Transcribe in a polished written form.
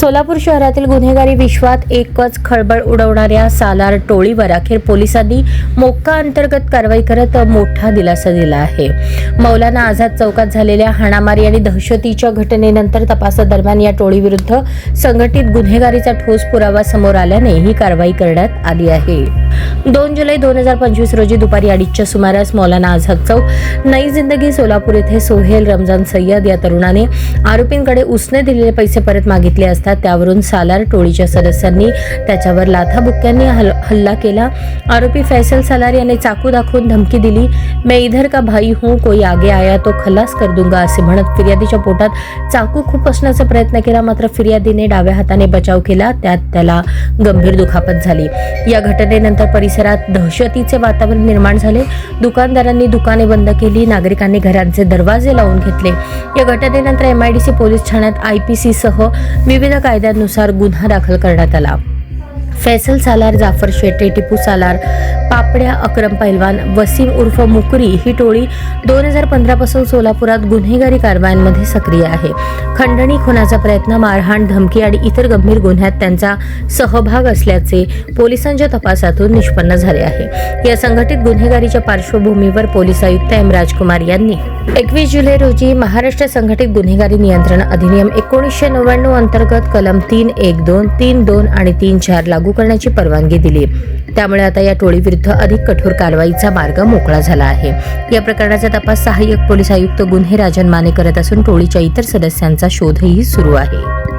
सोलापूर शहरातील गुन्हेगारी विश्वात एकच खळबळ उडवणाऱ्या सालार टोळीवर अखेर पोलिसांनी मोक्का अंतर्गत कारवाई करत मोठा दिलासा दिला आहे। मौलाना आझाद चौकात झालेल्या हाणामारी आणि दहशतीच्या घटनेनंतर तपासादरम्यान या टोळीविरुद्ध संघटित गुन्हेगारीचा ठोस पुरावा समोर आल्याने ही कारवाई करण्यात आली आहे। 2 जुलै 2025 रोजी दुपारी 2:30च्या सुमारास मौलाना आझाद चौक नई जिंदगी सोलापूर येथे सोहेल रमजान सय्यद या तरुणाने आरोपींकडे उसने दिलेले पैसे परत मागितले असता त्यावरून सालार टोळीच्या सदस्यांनी त्याच्यावर लाथाबुक्क्यांनी हल्ला केला। आरोपी फैसल सालार याने चाकू दाखवून धमकी दिली। मैं इधर का भाई हूं, कोई आगे आया तो खलास कर दूंगा असे म्हणत फिर्यादीच्या पोटात चाकू खुपसण्याचा प्रयत्न केला, मात्र फिर्यादीने डाव्या हाताने बचाव केला, त्यात त्याला गंभीर दुखापत झाली। या घटनेनंतर परिसरात दहशतीचे वातावरण निर्माण झाले। दुकानदारांनी दुकाने बंद केली, नागरिकांनी घरांचे दरवाजे लावून घेतले। या घटनेनंतर MIDC पोलीस ठाण्यात IPC सह विविध कायद्यांनुसार गुन्हा दाखल करण्यात आला। फैसल सालार, जाफर शेटे, टिपू सालार, पापड्या, अक्रम पैलवान, वसीम उर्फ मुकरी ही टोळी 2015 पासून सोलापुरात गुन्हेगारी कारवायांमध्ये सक्रिय आहे। खंडणी, खुनाचा प्रयत्न, मारहाण, धमकी आणि इतर गंभीर गुन्ह्यात त्यांचा सहभाग असल्याचे पोलिसांच्या तपासातून निष्पन्न झाले आहे। या संघटित गुन्हेगारीच्या पार्श्वभूमीवर पोलीस आयुक्त M. राजकुमार यांनी 21 जुलै रोजी महाराष्ट्र संघटित गुन्हेगारी नियंत्रण अधिनियम 1999 अंतर्गत कलम 3.1.2, 3.2 आणि 3.4 लागू करण्याची परवानगी दिली। त्यामुळे आता या टोळीविरुद्ध अधिक कठोर कारवाईचा मार्ग मोकळा झाला आहे। या प्रकरणाचा तपास सहाय्यक पोलीस आयुक्त गुन्हे राजन माने करत असून टोळीच्या इतर सदस्यांचा शोधही सुरू आहे।